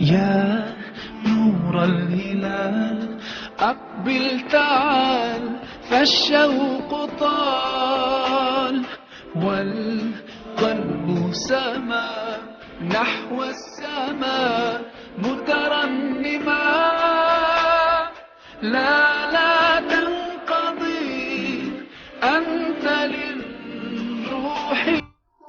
يا نور الهلال أقبل تعال، فالشوق طال والقلب سما نحو السماء مترنما. لا تنقضي أنت للروح.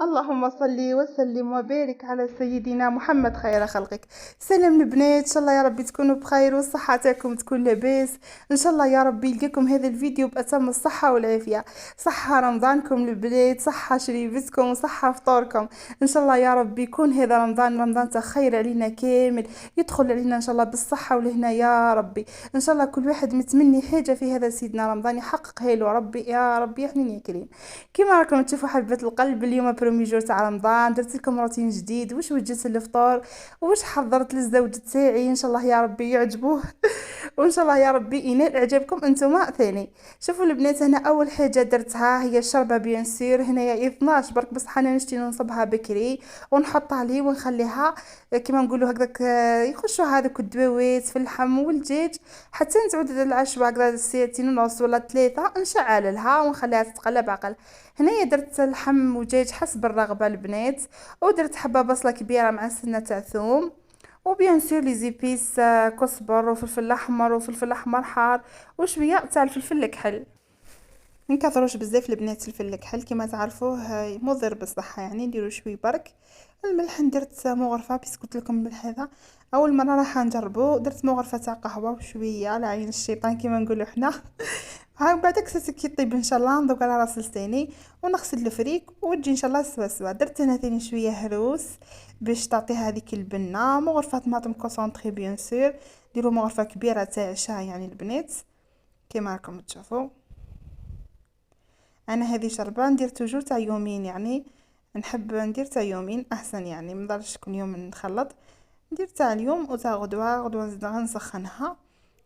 اللهم صل وسلم وبارك على سيدنا محمد خير خلقك. سلام البنات، ان شاء الله يا ربي تكونوا بخير والصحه تاعكم تكون لاباس. ان شاء الله يا ربي يلقاكم هذا الفيديو باتم الصحه والعافيه، صحه رمضانكم البنات، صحه شريبتكم، صحه فطوركم. ان شاء الله يا ربي يكون هذا رمضان خير علينا كامل، يدخل علينا ان شاء الله بالصحه والهنا يا ربي. ان شاء الله كل واحد متمني حاجه في هذا سيدنا رمضان يحققها له ربي يا ربي يا حنين يا كريم. كيما راكم تشوفوا حبة القلب، اليوم برومي جور تاع رمضان، درت لكم روتين جديد. واش وجدت للفطور واش حضرت للزوج تاعي، ان شاء الله يا ربي يعجبوه وان شاء الله يا ربي ينال اعجابكم انتم ثاني. شوفوا البنات، هنا اول حاجه درتها هي الشربه بيان سير. هنايا 12 برك، بصح انا نشتي نصبها بكري ونحطها عليه ونخليها كيما نقولوا هكذاك يخشوا هذوك الدواوات في اللحم والدجاج حتى نتعود العشوه هكذا ساعتين ونص ولا 3 نشعل لها ونخليها تتقلب عقل. هنايا درت لحم ودجاج حسب الرغبه البنات، ودرت حبه بصله كبيره مع سنه تاع ثوم، وبيان سور لي زيبيس كزبر وفلفل احمر وفلفل احمر حار وشويه تاع الفلفل الكحل. منكثروش بزاف البنات الفلفل الكحل كما تعرفوه مضر بالصحه، يعني نديرو شوي برك. الملح درت مغرفه بيس قلت لكم الملح هذا اول مره راح نجربو. درت مغرفه تاع قهوه وشويه على عين الشيطان كما نقولوا حنا. هاك بعدك كي يطيب ان شاء الله نذوق على راس لساني ونغسل الفريك وتجي ان شاء الله سوا. درت هنا ثاني شويه هروس باش تعطيها هذيك البنه. مغرفه طماطم كونسونطري بيان سور، ديروا مغرفه كبيره تاع عشاء يعني البنات كما راكم تشوفوا. انا هذه شربه ندير توجور تاع يومين، يعني نحب ندير تاع يومين احسن، يعني منضرش كل يوم نخلط. ندير تاع اليوم وتاع غدوه نزيد نسخنها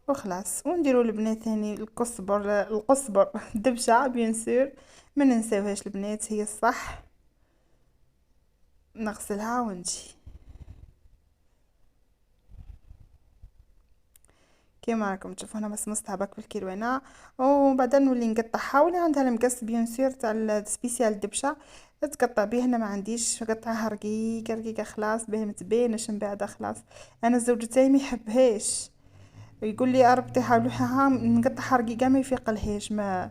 وخلاص. ونديروا البنات ثاني القصبر دبشه بيان سور ما ننساوهاش البنات، هي الصح. نغسلها ونجي كيما راكم تشوفوا انا مسمستها باك بالكيروانه، وبعدين نولي نقطعها. ولا عندها المقص بيان سور تاع السبيسيال الدبشه تقطع به، انا ما عنديش، قطعها رقيقه خلاص باه متبانش من بعد خلاص. انا الزوج تاعي ما يحبهاش، يقول لي اربطي حاولوها نقطعها رقيقه ما يفيقلهاش، ما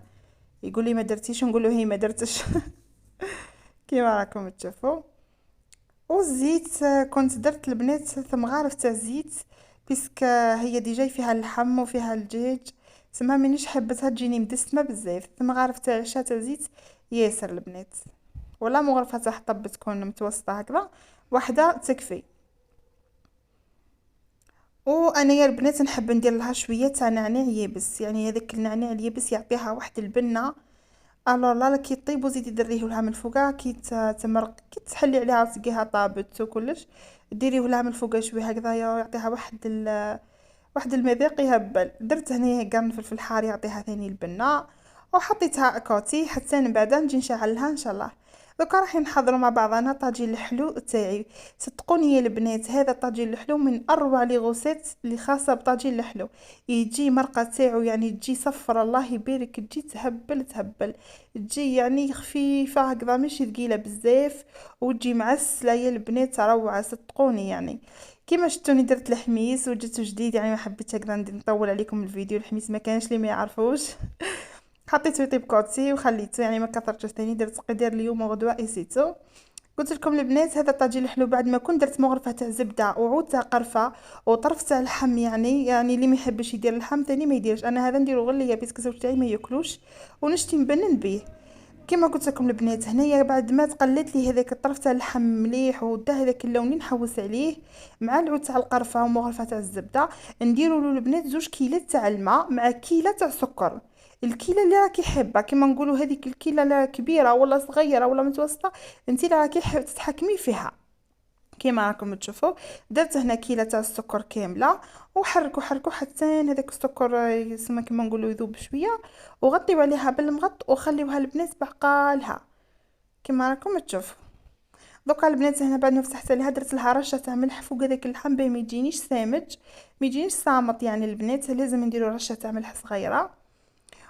يقول لي ما درتيش، نقول له هي ما درتش. كيما راكم تشوفوا. والزيت كنت درت البنات ثم غارف تاع الزيت بيسك هي ديجا فيها اللحم وفيها الدجاج، تما مانيش حبتها تجيني مدسمه بزاف. ثم غارف تاع عشاء تاع زيت ياسر البنات، ولا مغرفه تاع حطب تكون متوسطه هكذا واحده تكفي. وانا يا البنات نحب ندير لها شويه تاع نعناع يابس، يعني هذاك النعناع اليابس يعطيها واحد البنه. الو لا كي طيب وزيدي دريه لها من الفوقه كي تمرق كي تحلي عليها وتلقيها طابت وكلش، ديريه لها من الفوقه شويه هكذا يعطيها واحد المذاق يهبل. درت هنا قرنفل في الحار يعطيها ثاني البنه، وحطيتها كوتي حتى من بعد نجي نشعلها ان شاء الله. دوكا راح نحضروا مع بعضنا طاجين الحلو تاعي. صدقوني يا البنات هذا الطاجين الحلو من اروع لي غوسيت اللي خاصه بطاجين الحلو. يجي مرقه تاعو يعني تجي صفر الله يبارك، تجي تهبل تجي يعني خفيفه هكذا ماشي ثقيله بزاف، وتجي معسله يا البنات روعه صدقوني. يعني كيما شفتوني درت الحميس وجدته جديد، يعني ما حبيتش هكذا نطول عليكم الفيديو. الحميس ما كانش لي ما يعرفوش. حطيته يطيب كوتسي وخليته، يعني ما كثرتش ثاني، درت قدر اليوم وغدوه اسيتو. قلت لكم البنات هذا الطاجين الحلو بعد ما كنت درت مغرفه تاع زبده وعود تاع قرفه وطرف تاع اللحم، يعني اللي ما يحبش يدير اللحم ثاني ما يديرش. انا هذا نديرو غير ليا بيسك زوج تاعي ما ياكلوش ونشتي نبنن بيه. كما قلت لكم البنات هنايا بعد ما تقلت لي هذاك الطرف تاع اللحم مليح ودا هذاك اللون اللي نحوس عليه مع العود تاع القرفه ومغرفه تاع الزبده، نديروا له البنات 2 كيلات تاع الماء مع كيله تاع سكر. الكيله اللي راكي حابه كيما نقولوا هذيك الكيله لا كبيره ولا صغيره ولا متوسطه، انت اللي راكي تتحكمي فيها. كيما راكم تشوفوا درت هنا كيله تاع السكر كامله، وحركوا حتى هذاك السكر يسمى كيما نقولوا يذوب شويه، وغطيو عليها بالمغط وخليوها البنات بعقالها كيما راكم تشوفوا. دوكا البنات هنا بعد ما فتحت عليها درت لها رشه تاع ملح فوق هذاك اللحم باه ما يجينيش سامج، ما يجينيش صامت. يعني البنات لازم نديرو رشه تاع ملح صغيره.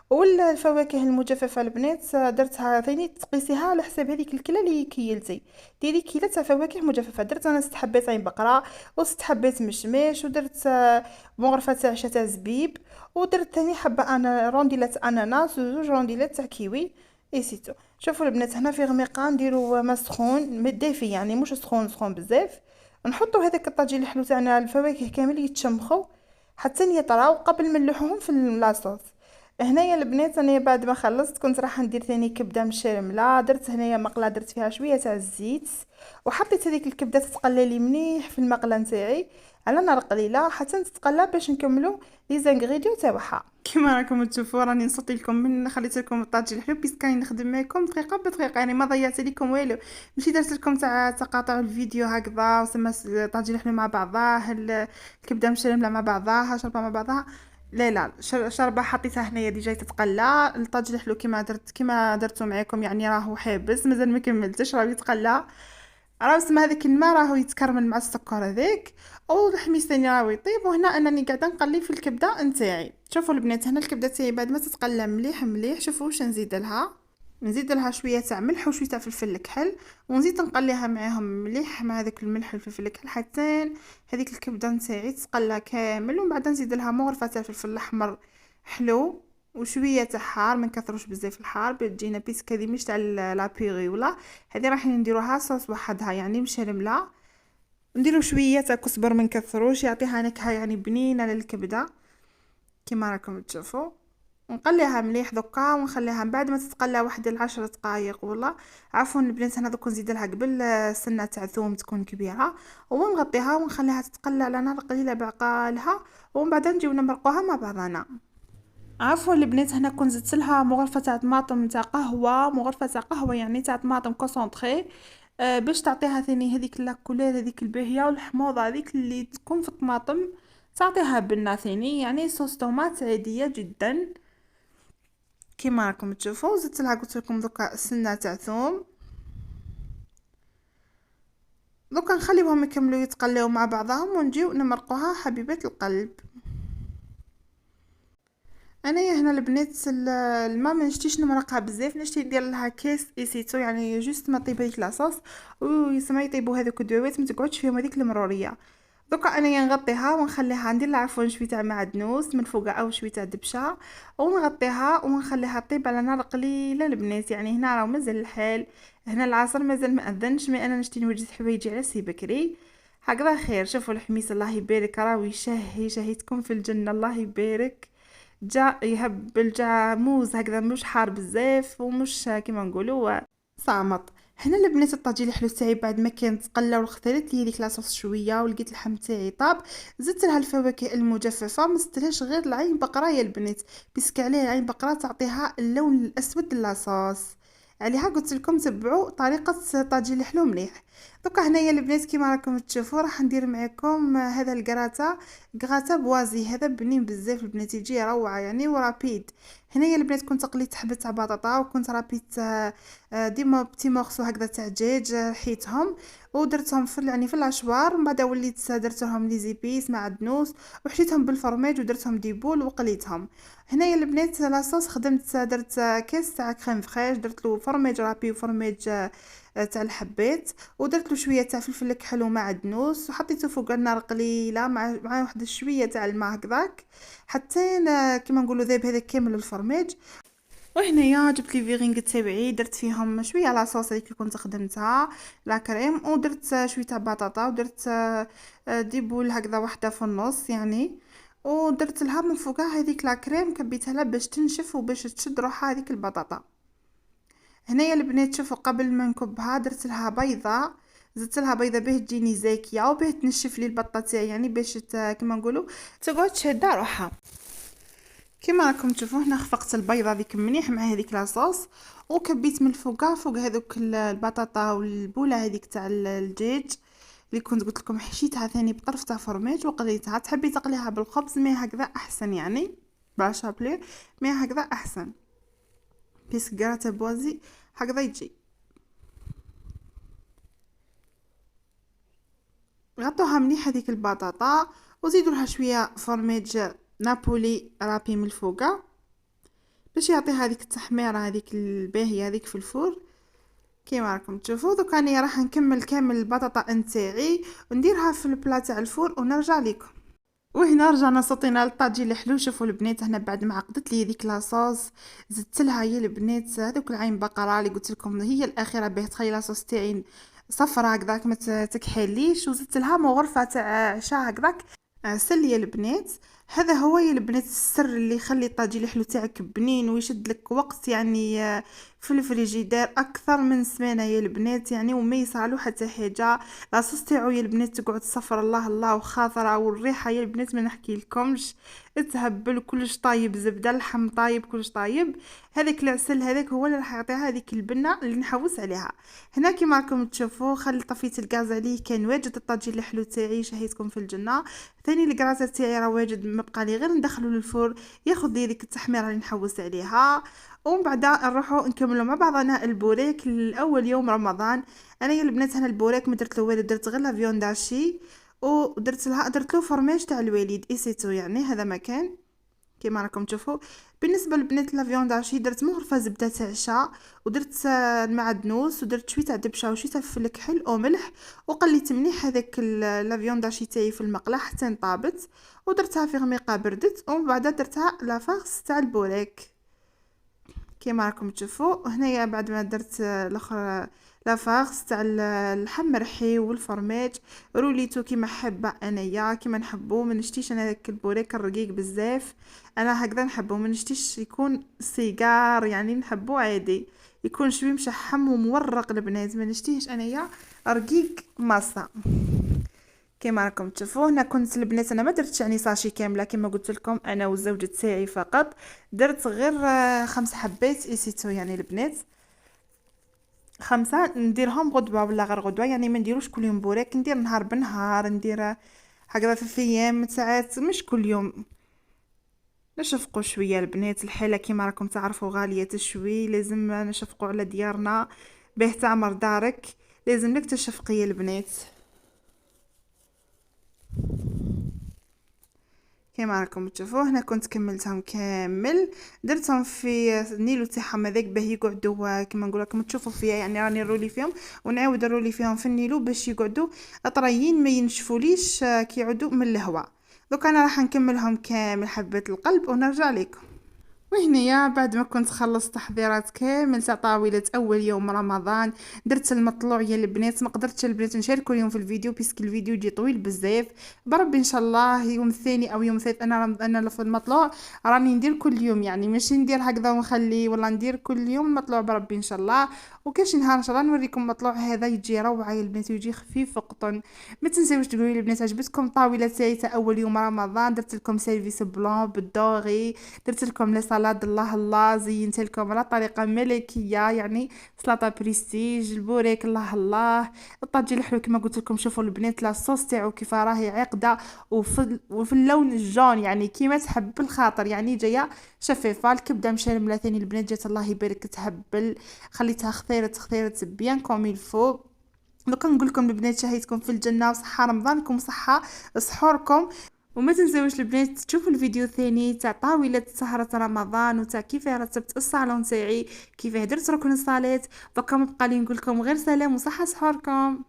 والفواكه المجففه البنات درتها ثاني تقيسيها على حساب هذيك الكيله اللي كيلتي. ديري كيله تاع فواكه مجففه. درت انا 6 حبات عين بقره و6 حبات مشمش، ودرت مغرفه تاع عشا تاع زبيب، ودرت ثاني حبه انا رونديلات اناناس وزوج رونديلات تاع كيوي اي سيتو. شوفوا البنات هنا في غميقه نديرو ما سخون ما دافي، يعني مش سخون سخون بزاف. نحطوا هذاك الطاجين الحلو تاعنا الفواكه كامل يتشمخوا حتى يطراو قبل ما نلوحوهم في لاصوص. هنايا البنات انا بعد ما خلصت كنت راح ندير ثاني كبده مشرمله. درت هنايا مقله درت فيها شويه تاع الزيت، وحطيت هذيك الكبده تتقلى لي مليح في المقله نتاعي على نار قليله حتى تتقلى باش نكملوا لي زانغريديو تاعها. كيما راكم تشوفوا راني نصوتي لكم من خليت لكم الطاجين الحلو بيسك كاين نخدم معكم دقيقه بدقيقه، يعني ما ضيعت لكم والو. ماشي درت لكم تاع تقاطع الفيديو هكذا وسما الطاجين الحلو مع بعضاه الكبده مشرمله مع بعضها شربه مع بعضها. لا لا شربه حطيتها هنايا ديجا تتقلى. الطاجين الحلو كيما درتو معاكم يعني راهو حابس مازال ما كملتش راه يتقلى. راه سما هذاك الماء راهو يتكرمل مع السكر هذاك والحميص ثاني راهو يطيب. وهنا انني قاعده نقلي في الكبده نتاعي. شوفوا البنات هنا الكبده تاعي بعد ما تتقلى مليح مليح شوفوا واش نزيد لها. نزيد لها شويه تاع ملح وشويه تاع فلفل الكحل، ونزيد نقليها معاهم مليح مع هذاك الملح والفلفل الكحل حتى هذيك الكبده نتاعي تتقلى كامل. ومن بعد نزيد لها مغرفه تاع الفلفل الاحمر حلو وشويه تاع حار، ما نكثروش بزاف الحار تجينا بيسك. هذه مش تاع لابيغي ولا هذه راح نديروها صوص وحدها يعني مشرمله. نديرو شويه تاع كزبر ما نكثروش يعطيها نكهه يعني بنينه للكبده كما راكم تشوفوا. نقليها مليح دوكا ونخليها من بعد ما تتقلى واحد 10 دقائق ولا عفوا البنات انا دوك نزيد لها قبل سنه تاع ثوم تكون كبيره ونغطيها ونخليها تتقلى على نار قليله بعقالها. ومن بعد نجيو نمرقوها مع بعضنا. عفوا البنات هنا كنت زدت لها مغرفه تاع طماطم تاع قهوه، مغرفه تاع قهوه يعني تاع طماطم كونسونطري باش تعطيها ثاني هذيك لاكولير هذيك الباهيه والحموضه هذيك اللي تكون في الطماطم تعطيها بنه ثاني يعني صوص طوماط عاديه جدا كيما راكم تشوفوا. زدت لها قلت لكم دوكا سنه تاع ثوم. دوكا نخليهم يكملوا يتقليو مع بعضهم ونجيو نمرقوها حبيبات القلب. انايا هنا البنات الماء ما نشتيش نمرقها بزاف، نشتي ندير لها كاس ايسيتو يعني جوست ما طيب هذيك لاصوص ويسمى يطيبوا هذوك الدواوات ما تقعدش فيهم هذيك المروريه. دوكا انايا نغطيها ونخليها ندير لها عفوا شويه تاع معدنوس من فوق او شويه تاع دبشه ونغطيها ونخليها طيب على نار قليله البنات. يعني هنا راه مازال الحال هنا العصر مازال ما اذنش مي انا نشتي نوجد حوايجي على سي بكري هكذا خير. شوفوا الحميص الله يبارك راهو يشهي شهيتكم في الجنه الله يبارك. جا يهبل جا موز هكذا مش حار بزاف ومش كيما نقولوا صامت. هنا البنات الطاجين الحلو تاعي بعد ما كان تقلى وخثرت لي ديك لاصوص شويه ولقيت اللحم تاعي طاب زدت لها الفواكه المجففه ما زدتلهاش غير العين بقره يا البنات بيسك عليه العين بقره تعطيها اللون الاسود لاصوص. عليها قلت لكم تبعوا طريقه طاجين الحلو مليح. دوكا هنايا البنات كيما راكم تشوفوا راح ندير معكم هذا الكراتا بوازي هذا بنين بزاف البنات يجي روعه يعني ورابيد. هنايا البنات كنت قليت حبه تاع بطاطا وكنت رابيت ديما بتي مورسو هكذا تاع دجاج حيتهم ودرتهم في يعني في العشوار. ومن بعد وليت درتهم لي زيبيس مع الدنوس وحشيتهم بالفرماج ودرتهم ديبول وقليتهم. هنايا البنات لاصوص خدمت درت كاس تاع كريم فريش درت له فرماج رابي وفرماج تاع الحبات ودرت له شويه تاع فلفل كحلو مع الدنوس وحطيته فوق النار قليله مع واحد شويه تاع الماء هكذاك حتى كيما نقولوا ذاب هذا كامل الفرماج. وهنايا جبت لي فيغينغ تاعي درت فيهم شويه لاصوص اللي كنت خدمتها لا كريم ودرت شويه تاع بطاطا ودرت ديبول هكذا وحده في النص يعني ودرت لها من فوقها هذيك لا كريم كبيتها لها باش تنشف وباش تشد روحها هذيك البطاطا. هنايا البنات شوفوا قبل ما نكبها درت لها بيضه زدت لها بيضه باه تجيني زاكيه وباه تنشف لي البطه تاعي يعني باش كيما نقولوا تقعد شاده روحها. كما راكم تشوفوا هنا خفقت البيضه ديك مليح مع هذيك لاصوص وكبيت من فوقها فوق هذوك البطاطا والبوله هذيك تاع الدجاج اللي كنت قلت لكم حشيتها ثاني بطرف تاع فرماج وقليتها. تحبي تقليها بالخبز مي هكذا احسن يعني باشابلي مي هكذا احسن بيس كراتا بوازي هكذا يجي. غطوها مليح هذيك البطاطا وزيدوا لها شويه فرماج نابولي رابي من الفوقه باش يعطي هذيك التحميره هذيك الباهيه هذيك في الفور. كيما راكم تشوفوا دوك راني راح نكمل كامل البطاطا نتاعي ونديرها في البلا تاع الفور ونرجع لكم. وهنا رجعنا صوتينا للطاجين الحلو. شوفوا البنات هنا بعد ما عقدت لي هذيك لاصوص زدت لها هي البنات هذوك العين بقره اللي قلت لكم هي الاخيره باه تخلي لاصوص تاعي صفرا هكذاك ما تكحليش، وزدت لها مغرفه تاع عشاء هكذاك عسل يا البنات. هذا هو يا البنات السر اللي يخلي الطاجين الحلو تاعك بنين ويشد لك وقت يعني في الفريجيدير اكثر من سمانه يا البنات يعني وما يصالو حتى حاجه. لاصوص تاعو يا البنات تقعد صفر الله الله وخاطره، والريحه يا البنات ما نحكي لكمش تهبل كلش طايب، زبده اللحم طايب كلش طايب. هذاك العسل هذاك هو اللي راح يعطيها هذيك البنه اللي نحوس عليها. هنا كيما راكم تشوفوا خلي طفيت الغاز عليه كان واجد الطاجين الحلو تاعي شهيتكم في الجنه. ثاني الكراسه تاعي راه واجد مبقى لي غير ندخلو للفور ياخذ لي ديك التحميره اللي نحوس عليها، ومن بعد نروحو نكملوا مع بعضنا البوريك الاول يوم رمضان. انا يا البنات هنا البوريك ما درت له والو، درت غير لافيون داشي ودرت له فرماج تاع الوالد ايسيتو يعني هذا مكان كيما راكم تشوفوا. بالنسبه للبنات لافيون داشي درت مغرفه زبده تاع عشاء ودرت المعدنوس ودرت شويه تاع دبشه وشويه تاع فلفل كحل وملح وقليت مليح هذاك لافيون داشي تاعي في المقله حتى نطابت ودرتها في غميقه بردت ومن بعد درتها لافارس تاع البوريك كيما راكم تشوفوا. هنايا بعد ما درت الاخر لافارس تاع اللحم مرحي والفرماج روليتو كيما حابه انايا كيما نحبو، ما نشتيش انا داك البوريك الرقيق بزاف، انا هكذا نحبو ما نشتيش يكون سيجار يعني نحبو عادي يكون شوي مشحم ومورق البنات، ما نشتيهش انايا رقيق ماصه كيما راكم تشوفوا. هنا كنت البنات انا ما درتش يعني ساشي كامله كيما قلت لكم انا والزوج تاعي فقط، درت غير 5 حبات ايسيتو يعني البنات 5 نديرهم غدوه ولا غير غدوه يعني ما نديروش كل يوم بوريك، ندير نهار بنهار ندير هكذا في ايام ساعات مش كل يوم. نشفقوا شويه البنات الحاله كيما راكم تعرفوا غاليه شوي، لازم نشفقوا على ديارنا باه تعمر دارك لازم لك تشفقي البنات كيما راكم تشوفوا. هنا كنت كملتهم كامل درتهم في النيلو تاعهم هذاك باه يقعدوا كيما نقول لكم تشوفوا فيها يعني راني نرولي فيهم ونعاود نرولي فيهم في النيلو باش يقعدوا طريين ما ينشفوليش كي يعودوا من الهواء. دوك انا راح نكملهم كامل حبات القلب ونرجع لكم. وهنايا بعد ما كنت خلصت تحضيرات كامل تاع طاوله اول يوم رمضان درت المطلوع يا البنات، ما قدرتش البنات نشاركو اليوم في الفيديو بيسك الفيديو يجي طويل بزاف، بربي ان شاء الله يوم الثاني او يوم الثالث انا في المطلوع راني ندير كل يوم يعني ماشي ندير هكذا ونخلي ولا ندير كل يوم المطلوع بربي ان شاء الله. وكاش نهار ان شاء الله نوريكم المطلوع هذا يجي روعه يا البنات ويجي خفيف وقطن. ما تنساوش تقولوا لي البنات عجبتكم الطاوله تاعي تاع اول يوم رمضان، درت لكم سيرفيس بلون بالدوغي، درت لكم لي سالاد الله الله، زينت لكم على طريقه ملكيه يعني سلطه بريستيج، البوريك الله الله، الطاجين الحلو كما قلت لكم. شوفوا البنات لاصوص تاعو كيف راهي عقده وفي اللون الجون يعني كيما تحب الخاطر يعني جايه شفيفه. الكبده مشلمله ثاني البنات جات الله يبارك تهبل، خليتها خثيرت بيان كوم الفو. دوكا نقول لكم البنات شهيتكم في الجنه وصحه رمضانكم صحه سحوركم. وما تنساوش البنات تشوفوا الفيديو الثاني تاع طاوله سهره رمضان وتاع كيف رتبت الصالون تاعي كيف درت ركن الصلاه. دوكا مبقى لي نقول لكم غير سلام وصحه سحوركم.